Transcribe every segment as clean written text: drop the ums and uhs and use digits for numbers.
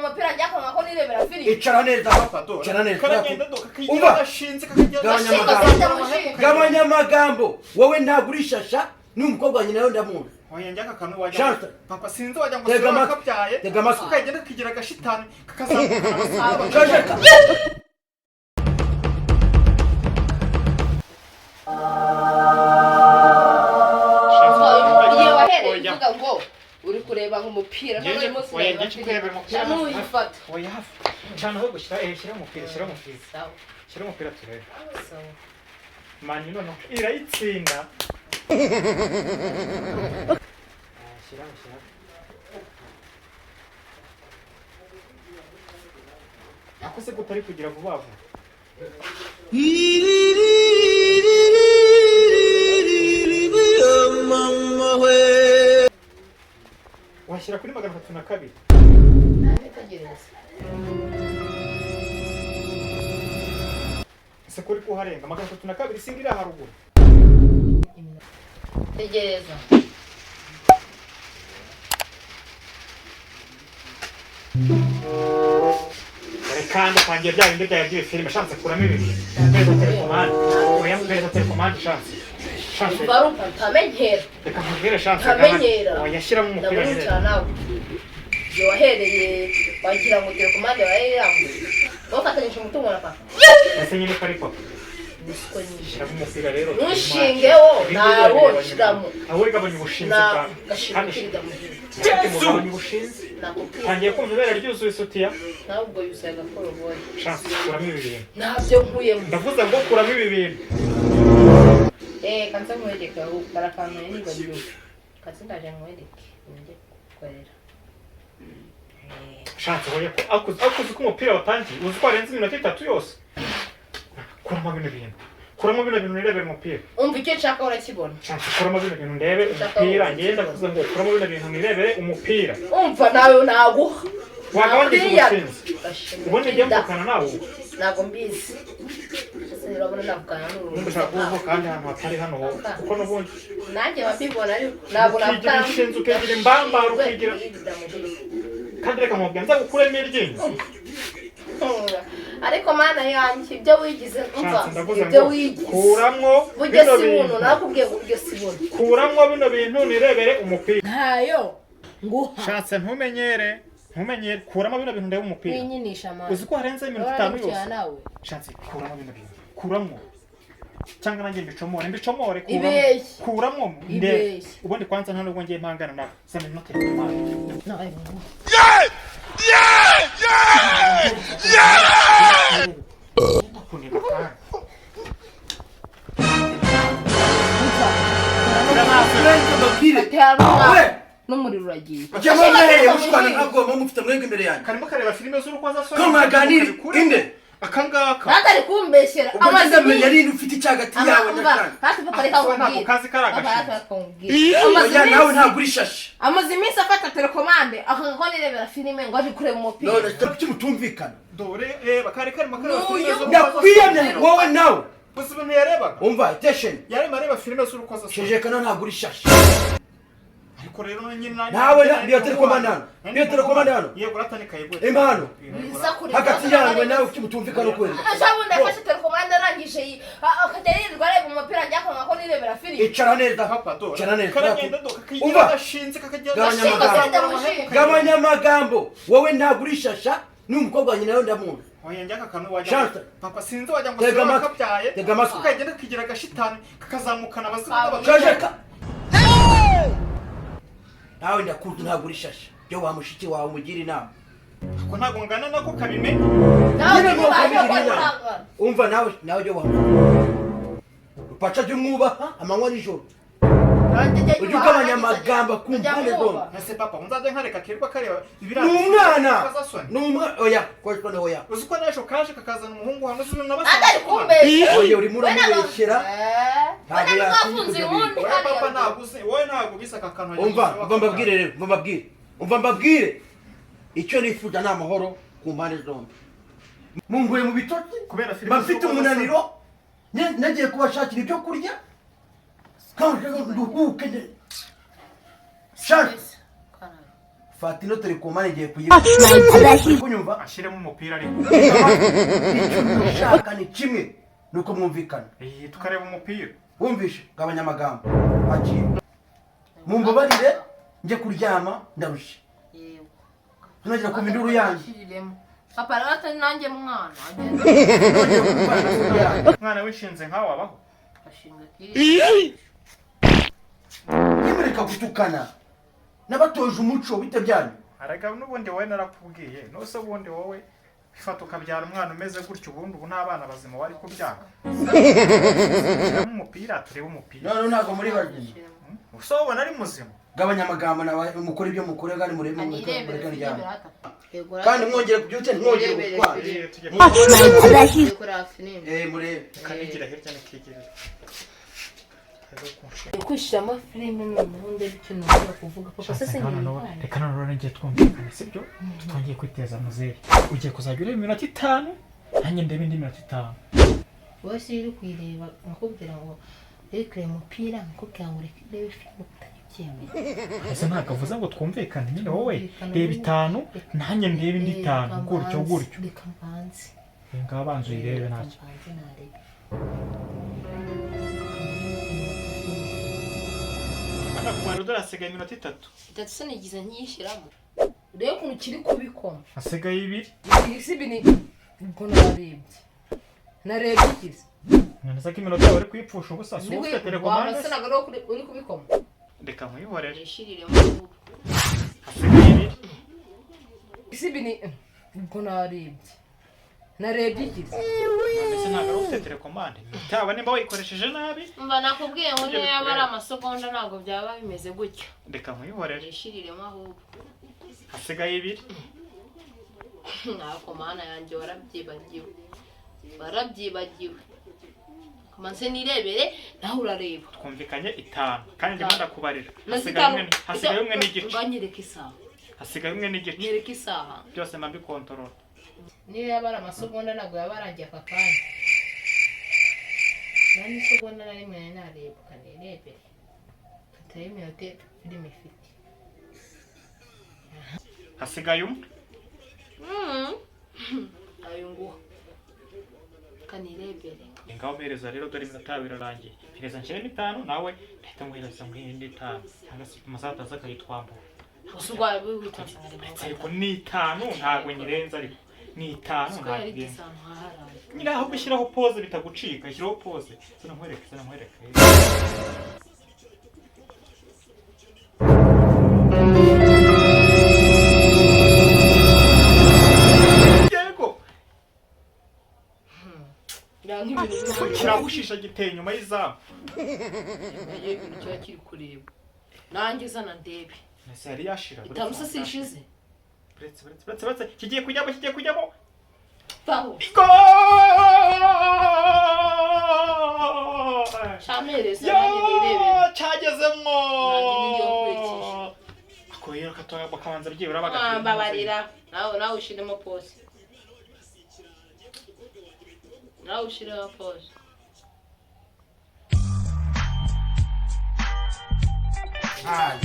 umupira njya kwanga ko nirebera filime. Icara neza papa. Icara neza. Karagenda kakigira gashinze kakagenda. Gabanya amagambo. Wowe ntagurishasha n'umukobwa nyina yo ndamuzi. Oya njaka kanu wajya. Papa sinzi wajya ngo sura kapyaye. Kakagenda kakigira gashitani kakazamuka. Ngo uri kureba nk'umupira none munsi n'uyifata oya cyane ho gushyira shyira umupira shyira umupira turebe mani none irayitsinda shyira akose gutari kugira vuba vuba washyira kuri 302 ese kuri kuharenga 302 singira haruguru tegereza kandi kwangiye bya bindi bya filime chance kuramo ibintu pesa telekomande oya pesa telekomande chance barupa tamenyera reka nkubwire chance tamenyera oya shyiramo umupira neza yohereye bagira ngo telekomande bayiramwe bafatanyije umutungo na papa ese nyine kari papa shyiramo umupira rero nushingeho nawo shiramo aho rigabanya ubushinzi bwa kandi mugabanya ubushinzi tangiye kumva ibera ryuzuye isutiya ntabwo yusaga ko ruboye chance kuramo ibi bintu ntabyo nkuyemo ndavuze ngo kuramo ibi bintu kanza mwedeka barakanwe nibagiwe katsindaje mwedeke nje korera chance hoye akuze ko umupira watangiye uzi ko arenze iminota 3 yose kuramo bino bintu nirebera umupira umva icyo nshaka urakibona chance kuramo bino bintu ndebe umupira ngenda kuvuze ngo kuramo bino bintu nirebere umupira umva nawe naguha wagabanyije ubushinzi ubundi njye mvukana nawe ntabwo mbizi urabona navugana n'urundi kandi ahantu hatari hano kuko n'ubundi nanjye babibona ariko ntabwo navugana ushinze ukagira imbambaro ukagira kandi reka mubwira nza gukuremo iryinyo ariko mana yanjye ibyo wigize umva ibyo wigize kuramwo bino bintu nakubwiye ngo ubyo sibona kuramwo bino bintu nirebere umupira ntayo nguha shatse ntumenyere kuramo bino bintu ndebe umupira winyinisha mana uzi ko harenze iminota 5 yose shatse kuramo bino bintu kuramo cyangwa nanjye mbicomore kuramo ndebe ubundi kwanza nta nubwo ngiye mpangana nawe sema inote n'umuriro uragiye karimo kareba filime z'urukozasoni kamaganiri inde akangaka natari kumbeshyera amazimenya nini ufite icyagati yawe ntabwo kazi karagashira nawe ntagurishashe amaze iminsi afata telekomande akanga nirebera filime ngo aje kureba umupira none cyumutumvikana dore reba kare karimo kareba ndakwiyamye wowe nawe buzima ntiyarebaga umva attention yarimo areba filime z'urukozasoni shejekana ntagurishashe ariko rero nyine nawe ndiyo telekomande hano yego ratanikaye gwe impano hagati yawe nawe cyumutumvikana kweli ashabu ndafashe telekomande arangije akaderirwa areba umupira njya kwanga ko nirebera filime icara neza papa do icara neza karagenda do kakigira gashinze kakagenda gabanya amagambo wowe ntagurishasha n'umukobwa nyina yo ndamuzi oya njaka kanu wajya papa sinzi wajya ngo sura kapyaye kakagenda kakigira gashitani kakazamukana abazungu nawe ndakuzi ntagurishasha byo wa mushiki wawe umugira inama ko ntago ngana nako kabimenye umva nawe byo wa upaca by'umwubaha amanywa n'ijoro ujye ugabanya amagambo kumpande zombi ese papa unzaje nkareka kirwa kareba n'umwana oya kwashwa no oya uzi ko nasho kaje kakazana umuhungu hano zino nabasa atari kumbeshyera oya uri muri mubeshyera ntabwo yafunze ubundi papa naguze wowe ntabwo bisaka kantu umva mbabwire icyo nifuza ni amahoro ku mpande zombi munguye mu bitotsi bafite umunaniro nagiye kubashakira ibyo kurya kandi nduhuke shaka fata ino telekomande ngiye kuyiba kunyumva ashyiremo umupira ariko icyo ushaka ni kimwe nuko mwumvikana tukareba umupira wumvishe gabanya amagambo agiye mumbabarire njye kuryama ndarushe yego tunagira ku minduru yanjye papa rata nanjye mwana mwana wishinze nkawe wabaho ashinga kiri nimureka gutukana n'abatoje umuco bite byanyu araga n'ubundi wowe narakubwiye nose ubundi wowe bifata ukabyara umwana umeze gutyo ubundi ubu n'abana bazima wari kubyara umupira turebe umupira none ntabwo muri bazima uso ubona ari muzima gabanya amagambo nawe mukora ibyo mukore kandi murebe mureka ryama kandi mwongere kubyutse mwongere gutwara murebe kanigira hirya nikigira kwishiramo filime noneho ndebe icyo nashobora kuvuga papa se reka none ngiye twumvikana sibyo tutangiye kwiteza muzeri ugiye kuzajya ureba iminota 5 nanjye ndebe indi minota 5 wese uri kuyireba nkubwira ngo reka umupira nkubwira ngo reka ndebe filime utagiye ese ntabwo avuze ngo twumvikane nyine wowe reba 5 nanjye ndebe indi 5 gutyo gutyo reka mbanze ngaho abanza uyirebe ntacyo kumara udasigaye iminota 3 itatu se nigize nkiyishyiramo urebe ukuntu kiri kubikoma hasigaye 2 isi bini ubwo narebye ikizi neza ko iminota bari kuyipfusha ubusa si ufite telekomande waba se nagaro uri kubikoma reka nkuyihorere yishiriremo hasigaye 2 isi bini ubwo narebye ikizi mbese ntabwo ufite telekomande cyaba nimba wayikoresheje nabi mba nakubwiye ngo niyo yaba ari amasegonda ntabwo byaba bimeze gutyo reka nkuyihorere yishiriremo ahubwo hasigaye 2 ntabwo mana yanjye warabyibagiwe kamanze nirebere nawe urareba twumvikanye 5 kandi ndimo ndakubarira hasigaye 1 n'igice banyereka isaha hasigaye 1 n'igice nyereka isaha byose mbi control niyo yaba ari amasegonda ntabwo yaba arangiye aka kanya nani isegonda na rimwe nareba kanirebere fatayo iminota filime ifite hasigaye 1 ayo nguha kanirebere ngaho mpereza rero dore iminota 2 irarangiye mpereza nshyiremo 5 nawe ndahita nguhereza nk'indi 5 cyangwa se amasaha ataza akayitwambura usugwaye wihutanza ariko ni 5 ntabwo nyirenza ariko ni 5 ntabwo nyira aho gushyiraho pause bitagucika shyiraho pause sana nkwereke kiragushisha giteye inyuma y'izamu ibintu cyo kiri kureba nanjye zana ndebe ese yari yashira itamusa sishize Bretse kigiye kujyamo baho shamereza nanjye nirebere cyagezemo nanjye ngiye kurikisha akoyera katoya bakabanza byibura bagati babarira nawe ushiremo pause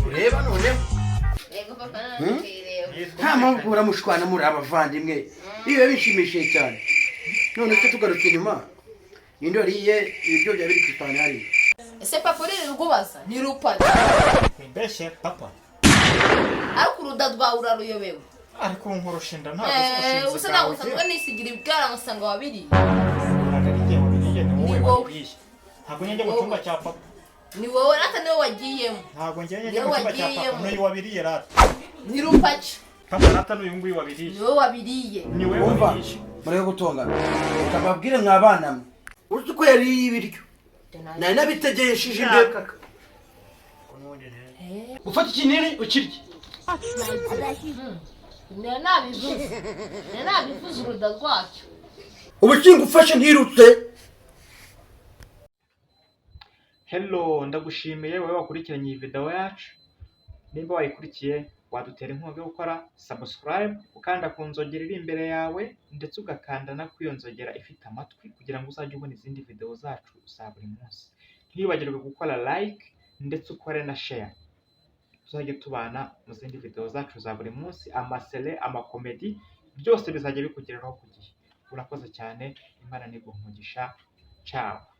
ureba none yego papa nanjye nta mpamvu muramushwana muri abavandimwe biba bishimishije cyane none se tugarutse inyuma ninde wariye ibiryo bya biri ku ipanu hariya ese papa uri rwubaza ni rupata mbese papa ariko uruda rwawe uraruyobewe ariko nkurushinda ntabwo usa nawe usanzwe nisigira ibwara ngasanga wabiriye ni wowe ntabwo njye mu cyumba cya papa ni wowe rata niwe wagiyemo ntabwo njye mu cyumba cya papa n'uyu wabiriye rata ni rupaca papa rata n'uyu nguyu wabiriye ni wowe wabiriye ni wowe wabiriye mureke gutongana reka mbabwire mwabana mwe uzi ko yariye ibiryo nari nabitegeyesheje imbere ufata ikinini ukirye nabivuze uruda rwacyo ubukingo ufashe ntirutse. Hello, ndagushimiye wowe wakurikiranye iyi video yacu. Nimba wayikurikiye wadutera inkunga yo gukora subscribe, ukanda ku nzogera iri imbere yawe ndetse ugakanda na kwiyo nzogera ifite amatwi kugira ngo uzajye ubona izindi video zacu za buri munsi. Ntibagirwe gukora like ndetse ukore na share. tuzajye tubana mu zindi video zacu za buri munsi, amasere, amakomedi, byose bizajya bikugeraho ku gihe. Urakoze cyane, Imana niguha umugisha. Ciao.